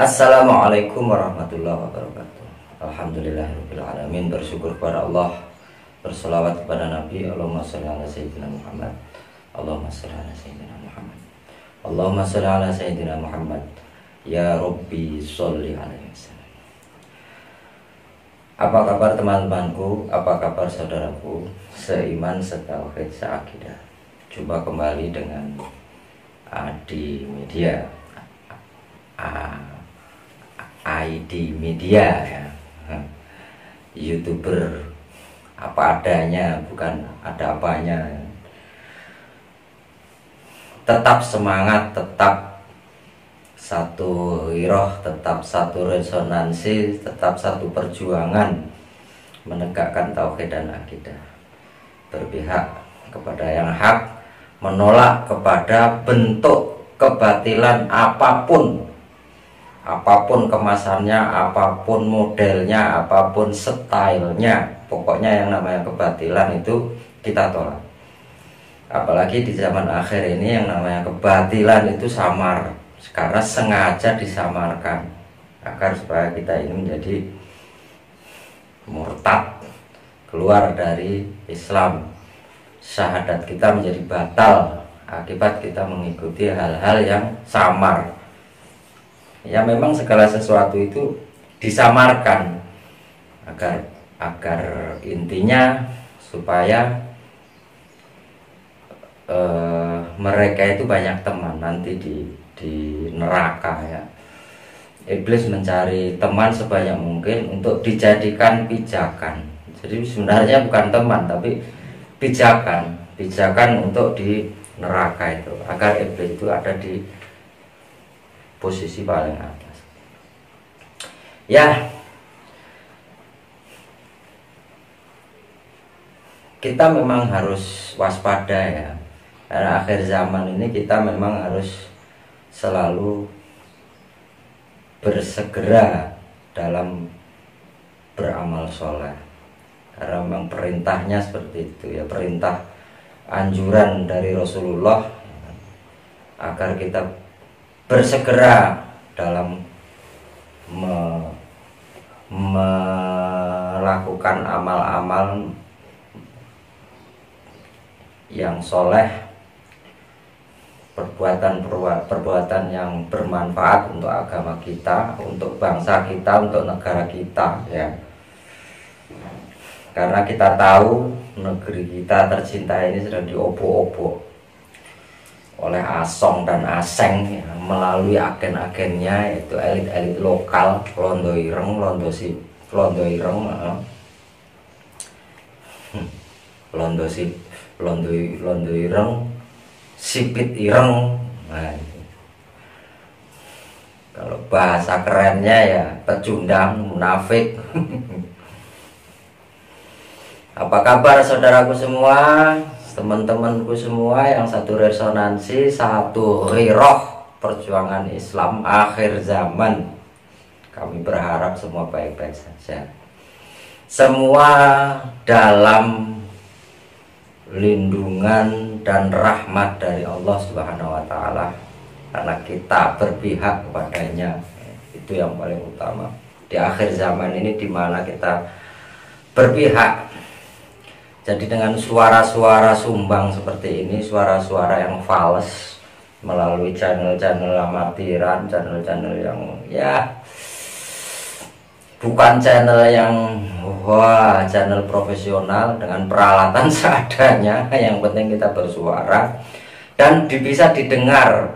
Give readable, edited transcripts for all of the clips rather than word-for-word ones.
Assalamualaikum warahmatullahi wabarakatuh. Alhamdulillahirabbil alamin. Bersyukur kepada Allah, berselawat kepada Nabi. Allahumma shalli ala sayyidina Muhammad. Allahumma shalli ala sayyidina Muhammad. Allahumma shalli ala sayyidina Muhammad. Ya Rabbi sholli alaihi wasallam. Apa kabar teman-temanku? Apa kabar saudaraku? Seiman, setauhid, seakidah. Jumpa kembali dengan Adi Media. ID Media ya. YouTuber apa adanya, bukan ada apanya. Tetap semangat, tetap satu hiroh, tetap satu resonansi, tetap satu perjuangan menegakkan tauhid dan akidah, berpihak kepada yang hak, menolak kepada bentuk kebatilan apapun kemasannya, apapun modelnya, apapun stylenya, pokoknya yang namanya kebatilan itu kita tolak. Apalagi di zaman akhir ini yang namanya kebatilan itu samar, karena sengaja disamarkan agar supaya kita ini menjadi murtad, keluar dari Islam, syahadat kita menjadi batal akibat kita mengikuti hal-hal yang samar. Ya memang segala sesuatu itu disamarkan agar intinya supaya mereka itu banyak teman nanti di neraka ya. Iblis mencari teman sebanyak mungkin untuk dijadikan pijakan. Jadi sebenarnya bukan teman tapi pijakan untuk di neraka itu, agar iblis itu ada di posisi paling atas. Ya, kita memang harus waspada ya, karena akhir zaman ini kita memang harus selalu bersegera dalam beramal soleh, karena memang perintahnya seperti itu ya, perintah anjuran dari Rasulullah agar kita bersegera dalam melakukan amal-amal yang soleh, perbuatan yang bermanfaat untuk agama kita, untuk bangsa kita, untuk negara kita ya. Karena kita tahu negeri kita tercinta ini sedang diobok-obok oleh Asong dan Aseng ya, melalui agen-agennya, yaitu elit-elit lokal, Londo Ireng, Londo Ireng, Sipit Ireng. Nah, kalau bahasa kerennya ya pecundang, munafik. Apa kabar saudaraku semua, teman-temanku semua yang satu resonansi, satu hiroh perjuangan Islam akhir zaman? Kami berharap semua baik-baik saja, semua dalam lindungan dan rahmat dari Allah Subhanahu wa Ta'ala, karena kita berpihak kepadanya. Itu yang paling utama di akhir zaman ini, dimana kita berpihak. Jadi dengan suara-suara sumbang seperti ini, suara-suara yang fals melalui channel-channel amatiran, channel-channel yang ya bukan channel yang channel profesional dengan peralatan seadanya. Yang penting kita bersuara dan bisa didengar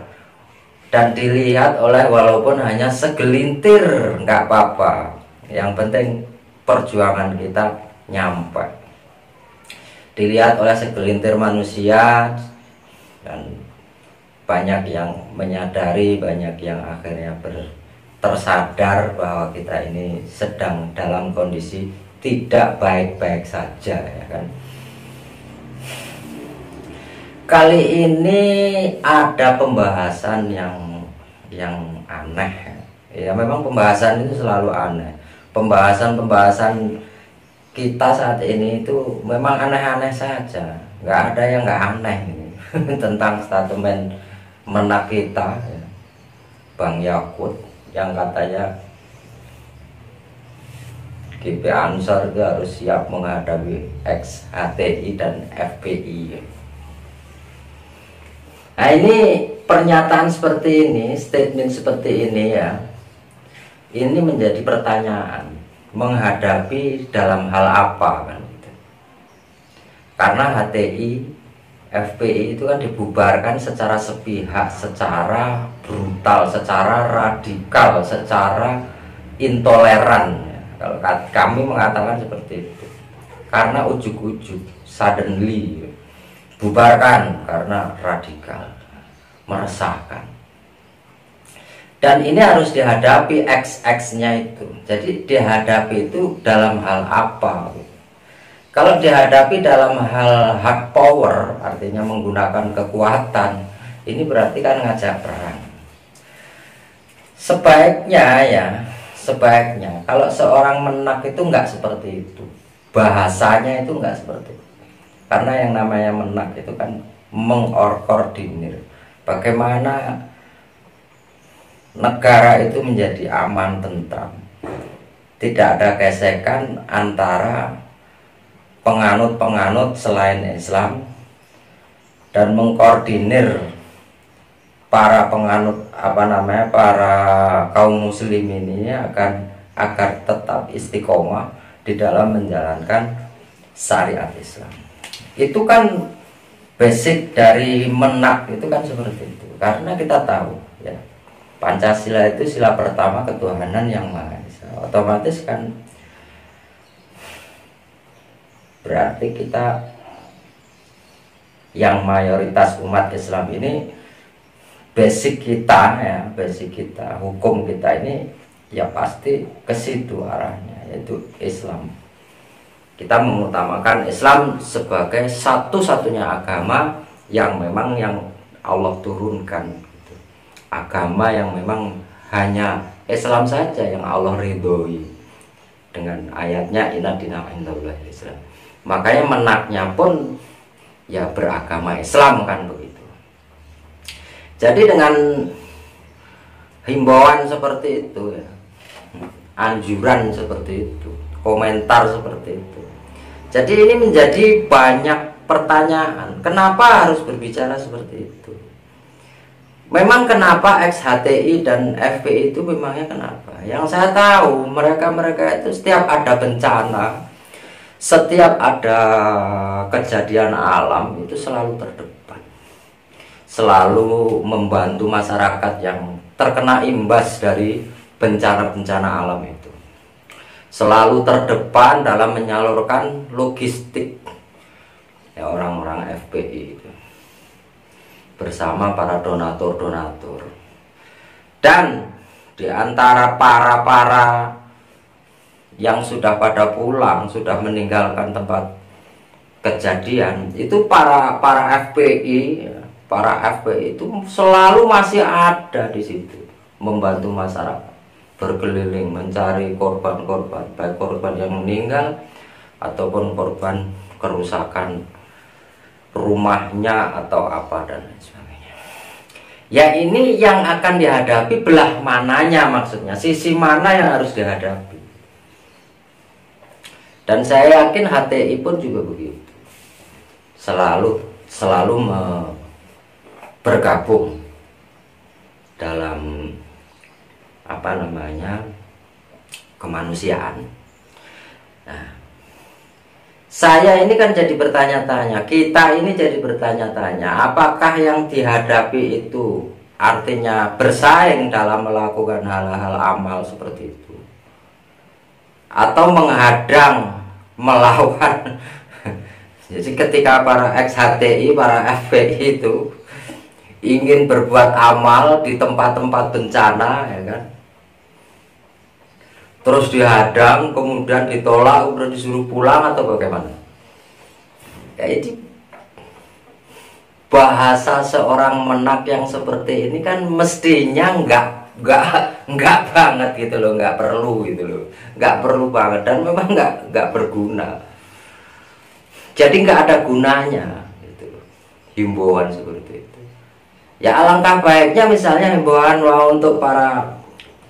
dan dilihat oleh walaupun hanya segelintir, nggak apa-apa. Yang penting perjuangan kita nyampe, dilihat oleh segelintir manusia, dan banyak yang menyadari, banyak yang akhirnya tersadar bahwa kita ini sedang dalam kondisi tidak baik-baik saja ya kan. Kali ini ada pembahasan yang aneh ya. Memang pembahasan itu selalu aneh. Pembahasan kita saat ini itu memang aneh-aneh saja, nggak ada yang nggak aneh ini. Tentang statement menak kita ya, Bang Yakut yang katanya GP Ansor itu harus siap menghadapi ex-HTI dan FPI. Nah ini pernyataan seperti ini, statement seperti ini ya, ini menjadi pertanyaan, menghadapi dalam hal apa kan gitu. Karena HTI, FPI itu kan dibubarkan secara sepihak, secara brutal, secara radikal, secara intoleran. Kalau kami mengatakan seperti itu, karena ujuk-ujuk, suddenly, bubarkan karena radikal, meresahkan. Dan ini harus dihadapi XX-nya itu. Jadi dihadapi itu dalam hal apa? Kalau dihadapi dalam hal hard power, artinya menggunakan kekuatan, ini berarti kan ngajak perang. Sebaiknya kalau seorang menak itu nggak seperti itu, bahasanya itu nggak seperti itu. Karena yang namanya menak itu kan mengkoordinir bagaimana negara itu menjadi aman, tentram, tidak ada gesekan antara penganut-penganut selain Islam, dan mengkoordinir para penganut para kaum muslim ini agar tetap istiqomah di dalam menjalankan syariat Islam. Itu kan basic dari menak itu kan seperti itu. Karena kita tahu ya, Pancasila itu sila pertama ketuhanan yang Maha Esa. Otomatis kan berarti kita yang mayoritas umat Islam ini, basic kita, hukum kita ini ya pasti ke situ arahnya, yaitu Islam. Kita mengutamakan Islam sebagai satu-satunya agama yang memang yang Allah turunkan gitu. Agama yang memang hanya Islam saja yang Allah ridhoi dengan ayatnya inna dina indallahi Islam. Makanya menaknya pun ya beragama Islam kan begitu. Jadi dengan himbauan seperti itu ya, anjuran seperti itu, komentar seperti itu, jadi ini menjadi banyak pertanyaan. Kenapa harus berbicara seperti itu? Memang kenapa ex-HTI dan FPI itu memangnya kenapa? Yang saya tahu mereka itu setiap ada bencana, setiap ada kejadian alam itu selalu terdepan, selalu membantu masyarakat yang terkena imbas dari bencana-bencana alam itu, selalu terdepan dalam menyalurkan logistik ya orang-orang FPI itu bersama para donatur-donatur. Dan di antara para yang sudah pada pulang, sudah meninggalkan tempat kejadian itu, para FPI itu selalu masih ada di situ membantu masyarakat, berkeliling mencari korban-korban, baik korban yang meninggal ataupun korban kerusakan rumahnya atau apa dan lain sebagainya. Ya ini yang akan dihadapi, belah mananya, maksudnya sisi mana yang harus dihadapi. Dan saya yakin HTI pun juga begitu, selalu bergabung dalam kemanusiaan. Nah, saya ini kan jadi bertanya-tanya, kita ini jadi bertanya-tanya, apakah yang dihadapi itu artinya bersaing dalam melakukan hal-hal amal seperti itu, atau menghadang, melawan. Jadi ketika para ex-HTI, para FPI itu ingin berbuat amal di tempat-tempat bencana, ya kan, terus dihadang, kemudian ditolak, kemudian disuruh pulang atau bagaimana? Ya ini bahasa seorang menak yang seperti ini kan mestinya enggak banget gitu loh, enggak perlu gitu loh, enggak perlu banget, dan memang enggak berguna. Jadi enggak ada gunanya gitu loh, himbauan seperti itu. Ya alangkah baiknya misalnya himbauan untuk para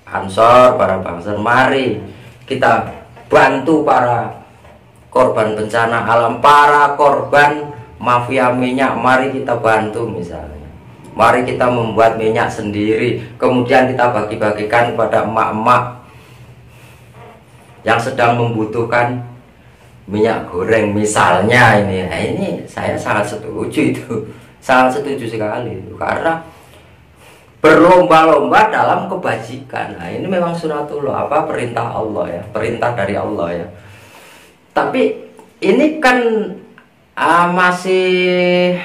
Ansor, para bangsa, mari kita bantu para korban bencana alam, para korban mafia minyak, mari kita bantu misalnya. Mari kita membuat minyak sendiri, kemudian kita bagi-bagikan kepada emak-emak yang sedang membutuhkan minyak goreng misalnya ini. Nah, ini saya sangat setuju itu. Sangat setuju sekali itu. Karena berlomba-lomba dalam kebajikan. Nah, ini memang sunatullah, perintah Allah ya, perintah dari Allah ya. Tapi ini kan masih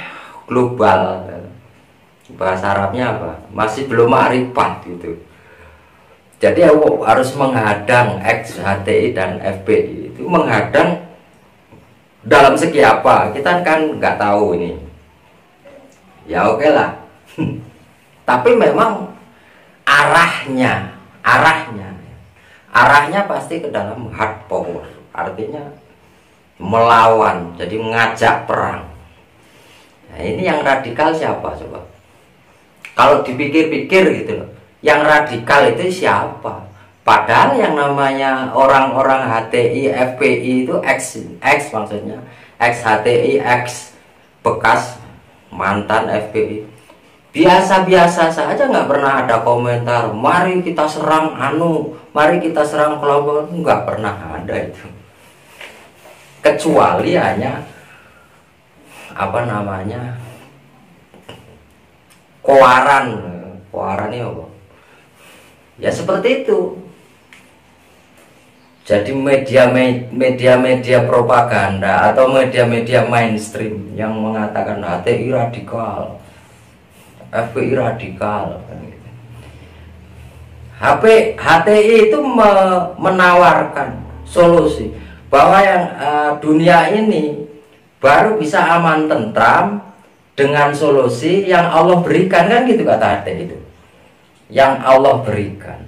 global. Bahasa Arabnya apa? Masih belum ma'rifat gitu. Jadi harus menghadang XHTI dan FPI itu menghadang dalam segi apa? Kita kan nggak tahu ini. Ya oke lah. Tapi memang arahnya pasti ke dalam hard power, artinya melawan, jadi mengajak perang. Nah, ini yang radikal siapa coba? Kalau dipikir-pikir gitu loh, yang radikal itu siapa? Padahal yang namanya orang-orang HTI, FPI itu X maksudnya, X HTI, X bekas mantan FPI. Biasa-biasa saja, nggak pernah ada komentar mari kita serang mari kita serang kelompok, nggak pernah ada itu, kecuali hanya koaran ini apa ya, seperti itu. Jadi media propaganda atau media mainstream yang mengatakan HTI radikal, FPI radikal, HTI itu menawarkan solusi bahwa yang dunia ini baru bisa aman tentram dengan solusi yang Allah berikan, kan gitu kata HTI itu, yang Allah berikan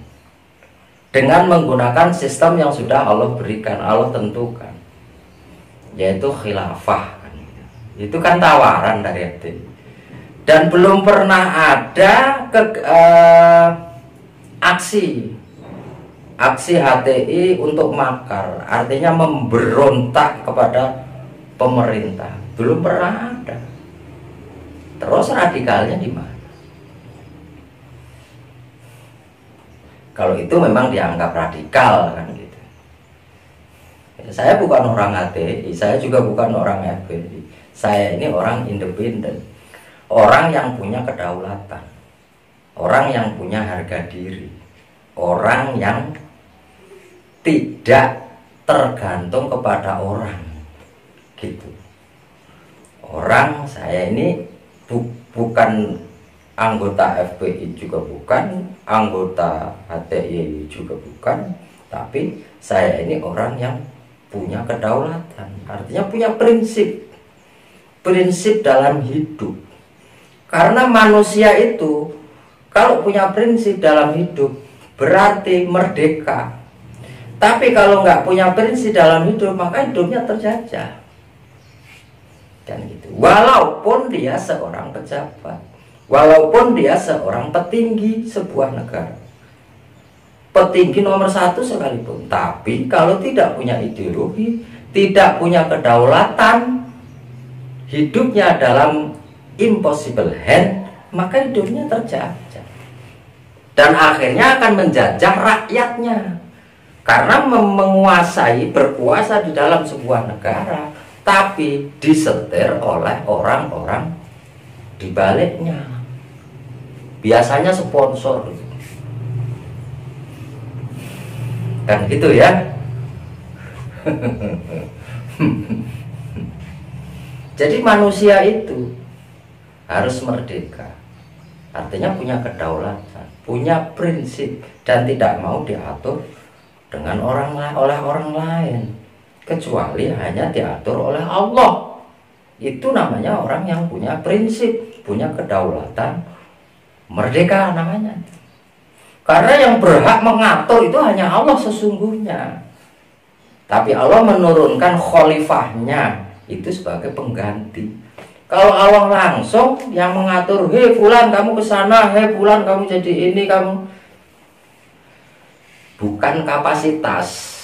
dengan menggunakan sistem yang sudah Allah berikan, Allah tentukan, yaitu khilafah. Itu kan tawaran dari HTI. Dan belum pernah ada aksi HTI untuk makar, artinya memberontak kepada pemerintah, belum pernah ada. Terus radikalnya di mana? Kalau itu memang dianggap radikal kan gitu. Saya bukan orang HTI, saya juga bukan orang FPI. Saya ini orang independen, orang yang punya kedaulatan, orang yang punya harga diri, orang yang tidak tergantung kepada orang gitu. Orang saya ini bukan anggota FPI juga bukan, anggota HTI juga bukan, tapi saya ini orang yang punya kedaulatan, artinya punya prinsip dalam hidup. Karena manusia itu kalau punya prinsip dalam hidup berarti merdeka. Tapi kalau nggak punya prinsip dalam hidup, maka hidupnya terjajah. Kan gitu. Walaupun dia seorang pejabat, walaupun dia seorang petinggi sebuah negara, petinggi nomor 1 sekalipun, tapi kalau tidak punya ideologi, tidak punya kedaulatan, hidupnya dalam impossible hand, maka hidupnya terjajah. Dan akhirnya akan menjajah rakyatnya. Karena menguasai, berkuasa di dalam sebuah negara, tapi disetir oleh orang-orang di baliknya. Biasanya sponsor. Kan gitu ya. Jadi manusia itu harus merdeka, artinya punya kedaulatan, punya prinsip, dan tidak mau diatur dengan oleh orang lain, kecuali hanya diatur oleh Allah. Itu namanya orang yang punya prinsip, punya kedaulatan, merdeka namanya. Karena yang berhak mengatur itu hanya Allah sesungguhnya. Tapi Allah menurunkan khalifahnya itu sebagai pengganti. Kalau Allah langsung yang mengatur, hei fulan kamu ke sana, hei fulan kamu jadi ini, kamu bukan kapasitas,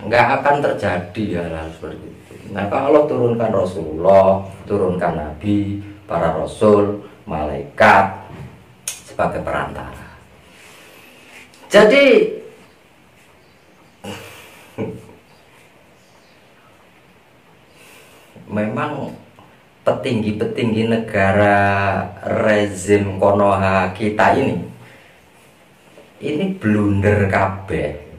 nggak akan terjadi hal seperti itu. Nah, kalau turunkan Rasulullah, turunkan Nabi, para Rasul, malaikat sebagai perantara. Jadi memang petinggi-petinggi negara rezim Konoha kita ini blunder kabeh.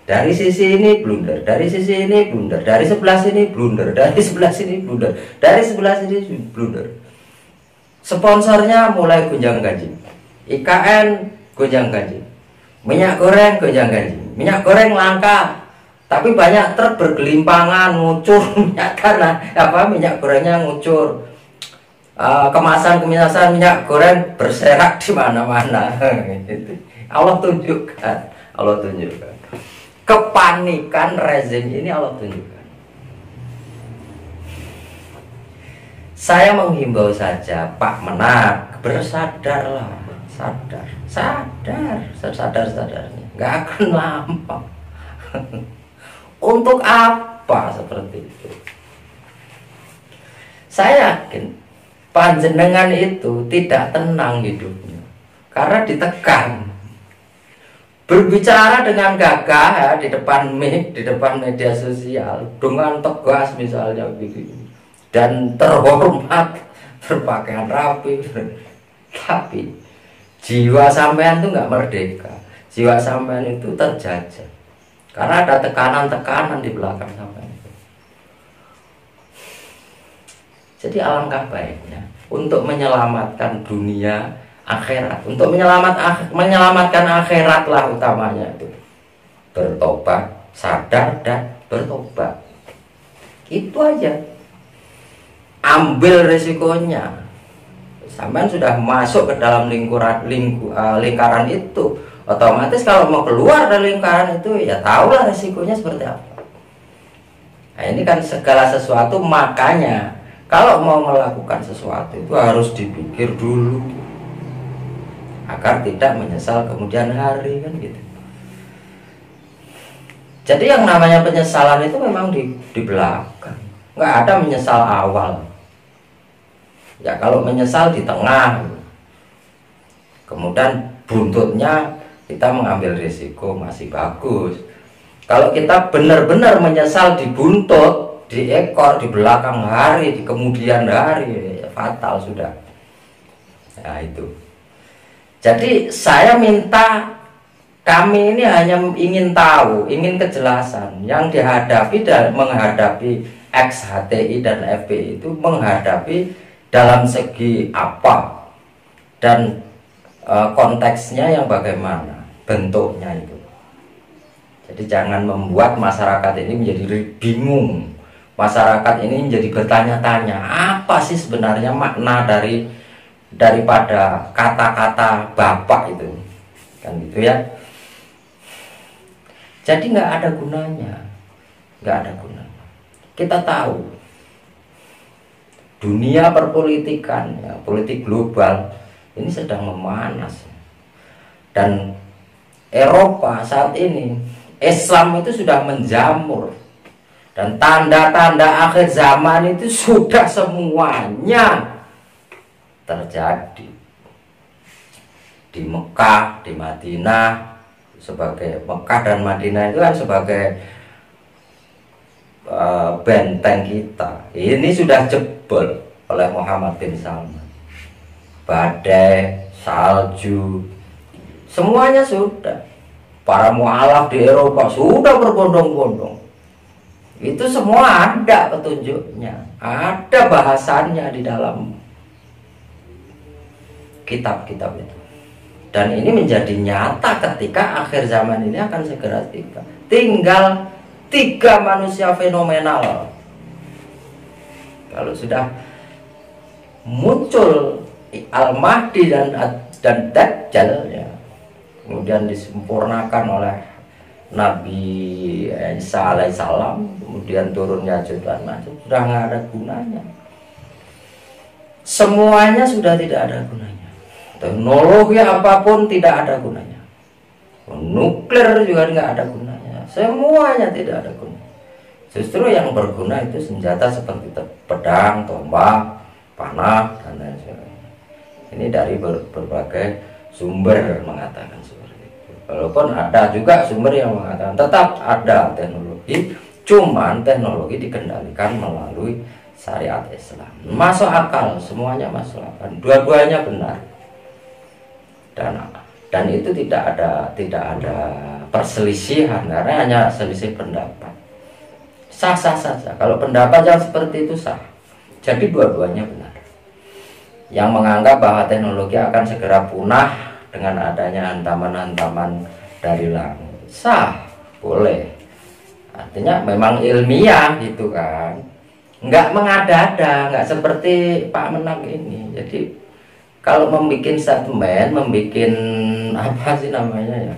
Dari sisi ini blunder, dari sisi ini blunder, dari sebelah sini blunder, dari sebelah sini blunder, dari sebelah sini blunder. Sponsornya mulai gonjang ganjing, IKN gonjang ganjing, minyak goreng gonjang ganjing, minyak goreng langka, tapi banyak truk bergelimpangan ngucur minyak tanah, minyak gorengnya ngucur. Kemasan minyak goreng berserak di mana-mana. Allah tunjukkan, kepanikan rezim ini Allah tunjukkan. Saya menghimbau saja Pak Menak, bersadarlah, sadar-sadarnya, nggak akan lama. Untuk apa seperti itu? Saya yakin panjenengan itu tidak tenang hidupnya karena ditekan. Berbicara dengan gagah ya, di depan mic, di depan media sosial dengan tegas misalnya begini, dan terhormat, berpakaian rapi, tapi jiwa sampean itu nggak merdeka, jiwa sampean itu terjajah karena ada tekanan-tekanan di belakang sampean itu. Jadi alangkah baiknya untuk menyelamatkan dunia akhirat, untuk menyelamatkan akhirat lah utamanya itu bertobat, sadar dan bertobat. Itu aja. Ambil resikonya. Sampai sudah masuk ke dalam lingkaran itu, otomatis kalau mau keluar dari lingkaran itu ya tahulah resikonya seperti apa. Nah, ini kan segala sesuatu, makanya kalau mau melakukan sesuatu itu harus dipikir dulu agar tidak menyesal kemudian hari, kan gitu. Jadi yang namanya penyesalan itu memang di belakang, nggak ada menyesal awal. Ya kalau menyesal di tengah, kemudian buntutnya kita mengambil risiko masih bagus. Kalau kita benar-benar menyesal di buntut, di ekor, di belakang hari, di kemudian hari, ya fatal sudah. Nah itu. Jadi saya minta, kami ini hanya ingin tahu, ingin kejelasan yang dihadapi dan menghadapi XHTI dan FPI itu menghadapi dalam segi apa dan konteksnya yang bagaimana, bentuknya itu. Jadi jangan membuat masyarakat ini menjadi bingung, masyarakat ini menjadi bertanya-tanya apa sih sebenarnya makna daripada kata-kata bapak itu, kan gitu ya. Jadi nggak ada gunanya. Kita tahu dunia perpolitikan, ya, politik global ini sedang memanas, dan Eropa saat ini Islam itu sudah menjamur, dan tanda-tanda akhir zaman itu sudah semuanya terjadi di Mekah, di Madinah, sebagai Mekah dan Madinah itu kan sebagai benteng kita. Ini sudah jebol oleh Muhammad bin Salman. Badai, salju, semuanya sudah. Para mualaf di Eropa sudah berbondong-bondong. Itu semua ada petunjuknya, ada bahasannya di dalam kitab-kitab itu. Dan ini menjadi nyata ketika akhir zaman ini akan segera tiba. Tinggal 3 manusia fenomenal. Kalau sudah muncul Al-Mahdi dan Dajjal, ya, kemudian disempurnakan oleh Nabi Isa alaihissalam, kemudian turunnya Ya'juj Ma'juj, sudah nggak ada gunanya. Semuanya sudah tidak ada gunanya. Teknologi apapun tidak ada gunanya. nuklir juga nggak ada gunanya, semuanya tidak ada gunanya. Justru yang berguna itu senjata seperti pedang, tombak, panah, dan lain sebagainya. Ini dari berbagai sumber mengatakan seperti itu. Walaupun ada juga sumber yang mengatakan tetap ada teknologi, cuman teknologi dikendalikan melalui syariat Islam. Masuk akal, semuanya masuk akal. Dua-duanya benar. Dan itu tidak ada perselisihan, karena hanya selisih pendapat. Sah-sah saja. Kalau pendapat yang seperti itu sah. Jadi dua-duanya benar. Yang menganggap bahwa teknologi akan segera punah dengan adanya hantaman-hantaman dari langit, sah, boleh. Artinya memang ilmiah gitu kan. Nggak mengada-ada, nggak seperti Pak Menang ini. Jadi kalau membuat statement, membuat apa sih namanya ya,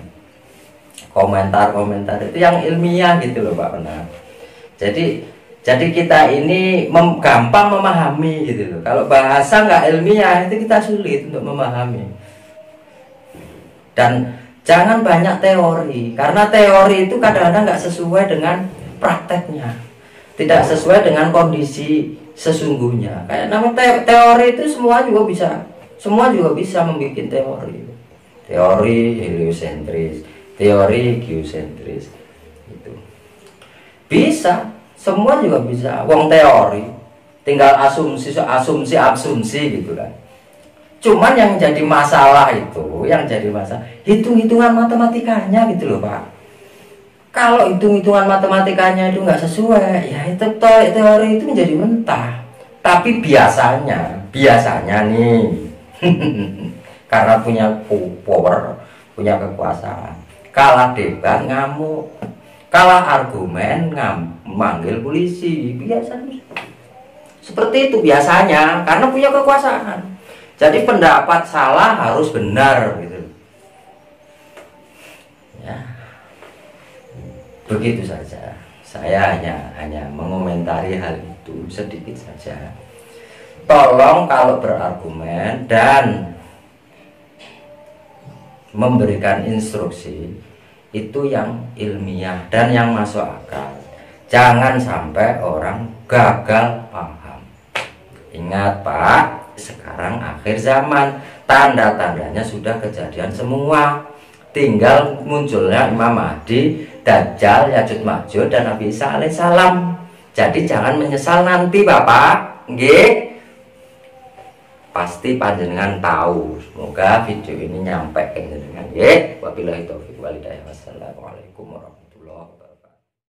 komentar-komentar itu yang ilmiah gitu loh Pak Menang. Jadi kita ini gampang memahami gitu loh. Kalau bahasa nggak ilmiah itu kita sulit untuk memahami. Dan jangan banyak teori, karena teori itu kadang-kadang nggak sesuai dengan prakteknya, tidak sesuai dengan kondisi sesungguhnya. Kayak nama teori itu semua juga bisa membuat teori heliosentris, teori geosentris, itu bisa, semua juga bisa. Wong teori tinggal asumsi gitu kan. Cuman yang jadi masalah hitung-hitungan matematikanya gitu loh Pak. Kalau hitung-hitungan matematikanya itu nggak sesuai, ya itu teori itu menjadi mentah. Tapi biasanya nih karena punya power, punya kekuasaan, kalah debat ngamuk, kalah argumen manggil polisi, biasanya seperti itu biasanya, karena punya kekuasaan. Jadi pendapat salah harus benar gitu ya. Begitu saja. Saya hanya mengomentari hal itu sedikit saja. Tolong kalau berargumen dan memberikan instruksi itu yang ilmiah dan yang masuk akal. Jangan sampai orang gagal paham. Ingat Pak, sekarang akhir zaman, tanda-tandanya sudah kejadian semua. Tinggal munculnya Imam Mahdi, Dajjal, Ya'juj Ma'juj, dan Nabi Isa alaihissalam. Jadi jangan menyesal nanti Bapak. Nggih. Pasti panjenengan tahu. Semoga video ini nyampe ke jenengan. Nggih. Wabillahi taufiq wal hidayah. Wassalamualaikum warahmatullahi wabarakatuh.